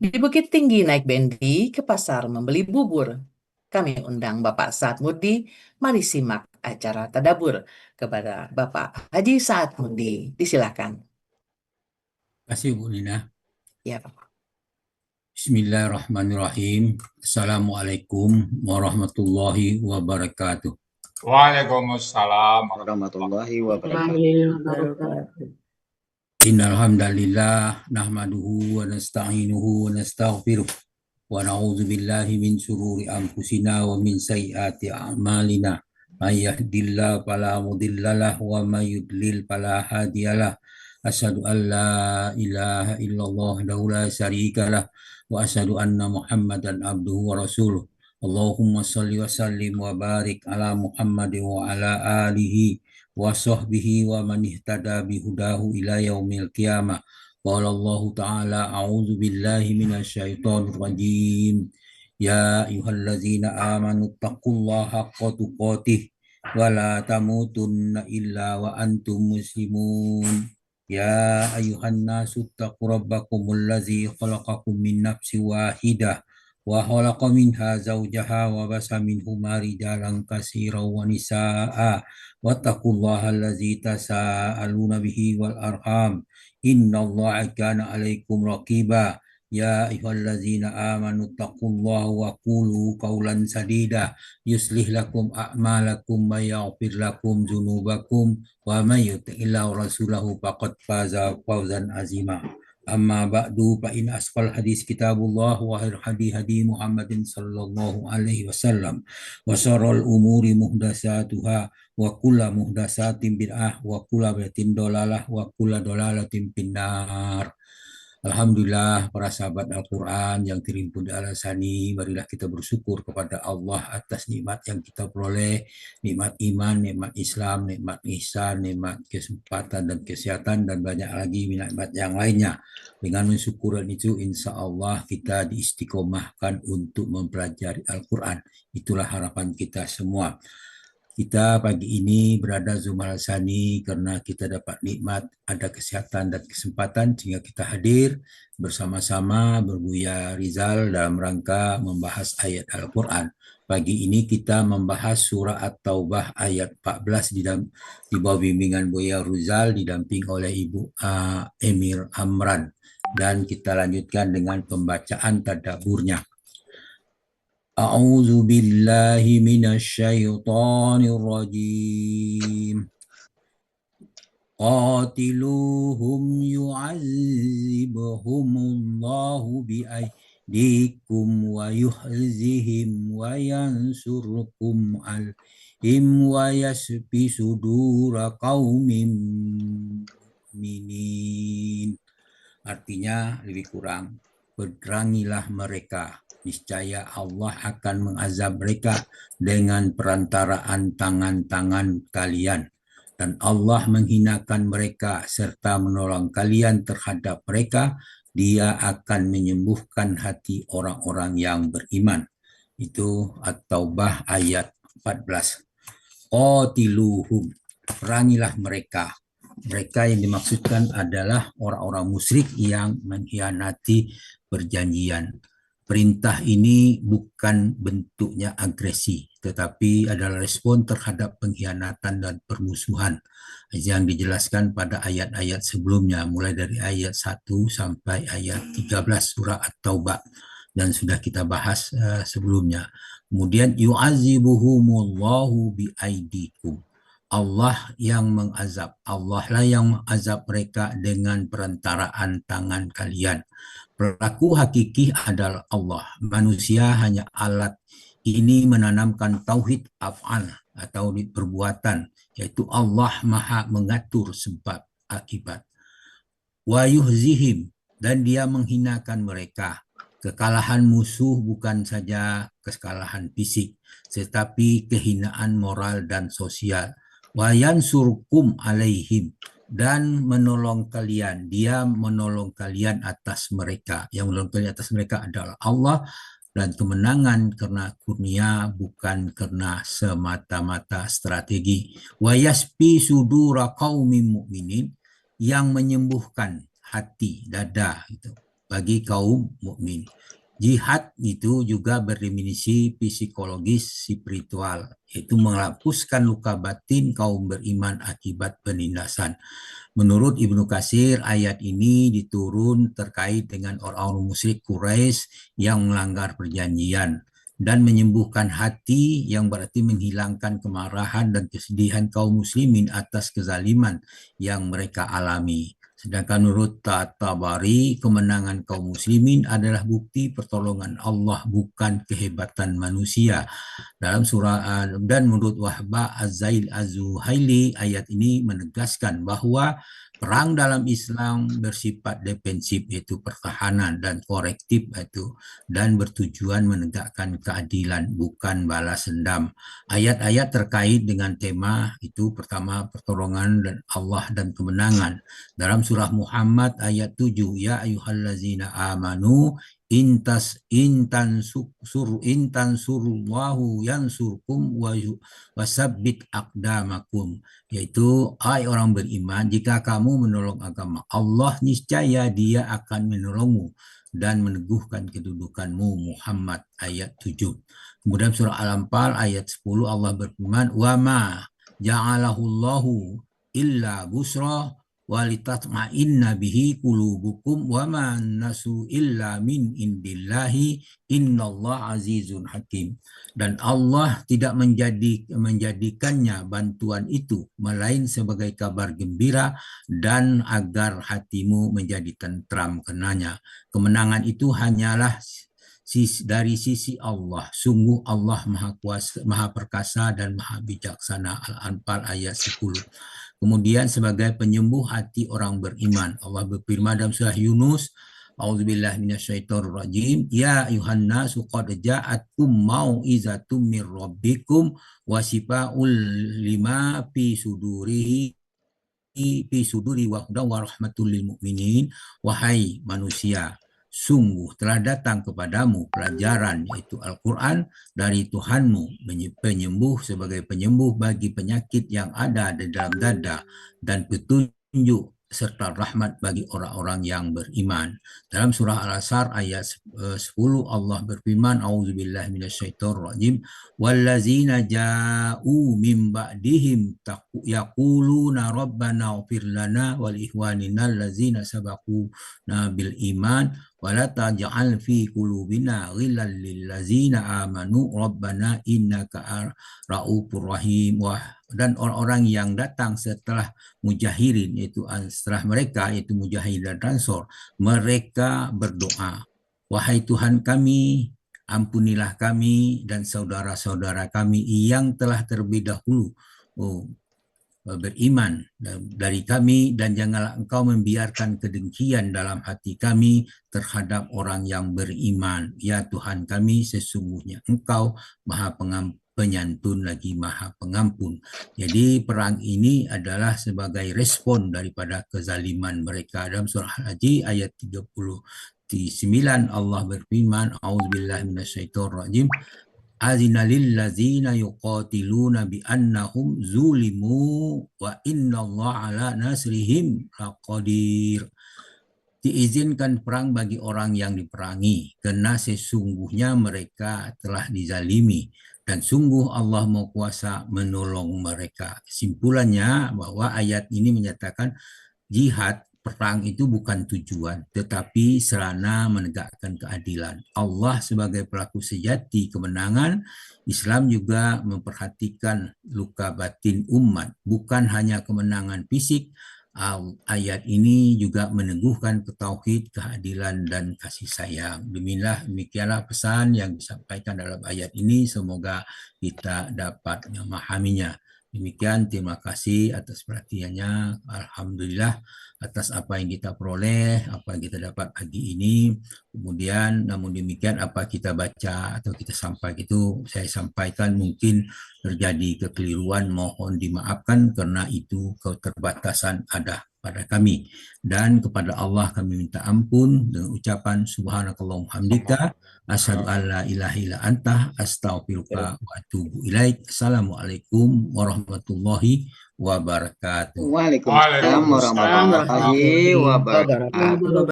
Di Bukit Tinggi naik bendi ke pasar membeli bubur. Kami undang Bapak Saad Mudi, mari simak acara tadabur kepada Bapak Haji Saad Mudi. Disilakan. Terima kasih Bu Nina. Ya, Pak. Bismillahirrahmanirrahim. Assalamualaikum warahmatullahi wabarakatuh. Waalaikumsalam warahmatullahi warahmatullahi wabarakatuh. Wabarakatuh. Innal hamdalillah nahmaduhu wa nasta'inuhu wa nastaghfiruh wa na'udzu billahi min shururi anfusina wa min sayyiati a'malina. May yahdihillahu fala mudhillalah wa may yudlil fala hadiyalah. Asyhadu an la ilaha illallah wahdahu la syarikalah wa asyhadu anna Muhammadan abduhu wa rasuluh. Allahumma shalli wa sallim wa barik ala Muhammadin wa ala alihi wa sahbihi wa man ihtada bihudahu ila yaumil qiyamah. Qala Allah ta'ala a'udzu billahi minasyaitonir rajim. Ya ayyuhallazina amanu taqullaha haqqa tuqatih wa la tamutunna illa wa antum muslimun. Ya ayyuhan nasu taqu rabbakumul ladzi khalaqakum min nafsin wahidah wa khalaqa minha zawjaha wa basa minhuma rijalan katsiran wa nisaa'a wattaqullaha allazi tasaaluna bihi wal arham innallaha kana 'alaikum raqiba. Ya ayyuhallazina amanu taqullaha wa qulu qawlan sadida yuslih lakum a'malakum wa yaghfir lakum dzunubakum wa may yuti'illahu rasulahu faqad faza fawzan azima. Amma ba'du fa in asqal hadis kitabullah wa khair hadi Muhammadin sallallahu alaihi wasallam wa syarrul umuri muhdatsatuha wa kullu muhdatsatin bid'ah wa kullu bid'atin dolalah wa kullu dolalatin finnar. Alhamdulillah para sahabat Al-Quran yang terhimpun di Al-Asani, marilah kita bersyukur kepada Allah atas nikmat yang kita peroleh, nikmat iman, nikmat Islam, nikmat ihsan, nikmat kesempatan dan kesehatan, dan banyak lagi nikmat yang lainnya. Dengan mensyukur itu, insya Allah kita diistiqomahkan untuk mempelajari Al-Quran. Itulah harapan kita semua. Kita pagi ini berada Zoom Al-Sani karena kita dapat nikmat, ada kesehatan dan kesempatan sehingga kita hadir bersama-sama Berbuya Rizal dalam rangka membahas ayat Al-Quran. Pagi ini kita membahas surah At-Taubah ayat 14 di bawah bimbingan Buya Rizal didamping oleh Ibu Emir Amran. Dan kita lanjutkan dengan pembacaan tadaburnya. A'udzu billahi minasyaitonir rajim. Qatiluhum yu'adzibuhumullahu bi'aydikum wa yuhzihim wa yansurkum alhim wa yasfi sudura qaumin mu'minin. Artinya lebih kurang, perangilah mereka. Niscaya Allah akan mengazab mereka dengan perantaraan tangan-tangan kalian. Dan Allah menghinakan mereka serta menolong kalian terhadap mereka. Dia akan menyembuhkan hati orang-orang yang beriman. Itu At-Taubah ayat 14. Qatiluhum, perangilah mereka. Mereka yang dimaksudkan adalah orang-orang musyrik yang mengkhianati perjanjian. Perintah ini bukan bentuknya agresi, tetapi adalah respon terhadap pengkhianatan dan permusuhan yang dijelaskan pada ayat-ayat sebelumnya, mulai dari ayat 1 sampai ayat 13 surah At-Taubah, dan sudah kita bahas sebelumnya. Kemudian yu'azibuhumullahu bi'aidikum. Allah yang mengazab, Allah lah yang mengazab mereka dengan perantaraan tangan kalian. Pelaku hakiki adalah Allah. Manusia hanya alat. Ini menanamkan tauhid af'al atau perbuatan, yaitu Allah maha mengatur sebab akibat. Wa yuhzihim, dan dia menghinakan mereka. Kekalahan musuh bukan saja kekalahan fisik, tetapi kehinaan moral dan sosial. Wa yansurkum alaihim, dan menolong kalian. Dia menolong kalian atas mereka. Yang menolong kalian atas mereka adalah Allah, dan kemenangan karena kurnia, bukan karena semata-mata strategi. Wa yasfi sudura qaumin mu'minin, yang menyembuhkan hati, dada, gitu, bagi kaum mukmin. Jihad itu juga berdefinisi psikologis spiritual, yaitu menghapuskan luka batin kaum beriman akibat penindasan. Menurut Ibnu Katsir, ayat ini diturun terkait dengan orang-orang musyrik Quraisy yang melanggar perjanjian dan menyembuhkan hati, yang berarti menghilangkan kemarahan dan kesedihan kaum muslimin atas kezaliman yang mereka alami. Sedangkan menurut Tabari, kemenangan kaum muslimin adalah bukti pertolongan Allah, bukan kehebatan manusia. Dalam surah dan menurut Wahbah Az-Zail Az-Zuhaili, ayat ini menegaskan bahwa perang dalam Islam bersifat defensif, yaitu pertahanan, dan korektif, yaitu dan bertujuan menegakkan keadilan, bukan balas dendam. Ayat-ayat terkait dengan tema itu, pertama pertolongan dan Allah dan kemenangan. Dalam surah Muhammad ayat 7, ya ayyuhallazina amanu intan surullahu yansurkum wasabbit aqdamakum, yaitu hai orang beriman, jika kamu menolong agama Allah, niscaya Dia akan menolongmu dan meneguhkan kedudukanmu. Muhammad ayat 7. Kemudian surah Al-Anfal ayat 10, Allah berfirman, wa ma ja'alahullahu illa busra walitatma'inna bihi qulubukum wa ma nasu illa min indillahi innallaha azizun hakim. Dan Allah tidak menjadikannya bantuan itu melain sebagai kabar gembira dan agar hatimu menjadi tentram kenanya. Kemenangan itu hanyalah dari sisi Allah. Sungguh Allah Maha Kuasa, Maha Perkasa dan Maha Bijaksana. Al-Anfal ayat 10. Kemudian sebagai penyembuh hati orang beriman, Allah berfirman dalam surah Yunus, A'udzubillahi minasyaitonirrajim, ya ayuhan nasu qad ja'atkum mau'izatum mir rabbikum wa shifaa'ul lima fi suduri wa hudan wa rahmatul lil mu'minin. Wahai manusia, sungguh telah datang kepadamu pelajaran, yaitu Al-Quran, dari Tuhanmu, penyembuh sebagai penyembuh bagi penyakit yang ada di dalam dada, dan petunjuk serta rahmat bagi orang-orang yang beriman. Dalam surah Al-Asr ayat 10, Allah berfirman, A'udzubillahi minasyaitonirrajim, wallazina ja'u min ba'dihim yaquluna rabbana ighfir lana wal ikhwanina allazina sabaquna bil iman wala taj'al fi qulubina ghillan lil ladzina amanu rabbana innaka ra'ufur rahim. Dan orang-orang yang datang setelah mujahirin, yaitu setelah mereka, yaitu mujahirin dan ansor, mereka berdoa, wahai Tuhan kami, ampunilah kami dan saudara-saudara kami yang telah terlebih dahulu beriman dari kami, dan janganlah engkau membiarkan kedengkian dalam hati kami terhadap orang yang beriman. Ya Tuhan kami, sesungguhnya engkau Maha Penyantun lagi Maha Pengampun. Jadi perang ini adalah sebagai respon daripada kezaliman mereka. Dalam surah Al-Haji ayat 39, Allah berfirman, A'udzubillahi minasyaitonirrajim, azina lil ladzina yuqatiluna bi annahum zulimu wa innallaha ala nasrihim laqadir. Diizinkan perang bagi orang yang diperangi, karena sesungguhnya mereka telah dizalimi, dan sungguh Allah Maha Kuasa menolong mereka. Kesimpulannya bahwa ayat ini menyatakan jihad, perang itu bukan tujuan, tetapi sarana menegakkan keadilan. Allah sebagai pelaku sejati kemenangan. Islam juga memperhatikan luka batin umat, bukan hanya kemenangan fisik. Ayat ini juga meneguhkan tauhid, keadilan, dan kasih sayang. Demikianlah pesan yang disampaikan dalam ayat ini. Semoga kita dapat memahaminya. Demikian, terima kasih atas perhatiannya. Alhamdulillah atas apa yang kita peroleh, apa yang kita dapat pagi ini. Kemudian, namun demikian, apa kita baca atau kita sampaikan itu, saya sampaikan mungkin terjadi kekeliruan, mohon dimaafkan karena itu keterbatasan ada pada kami. Dan kepada Allah kami minta ampun dengan ucapan subhanakallahumma hamdika asyhadu an la ilaha illa anta astaghfiruka wa atubu ilaik. Assalamualaikum warahmatullahi wabarakatuh. Waalaikumsalam warahmatullahi wabarakatuh.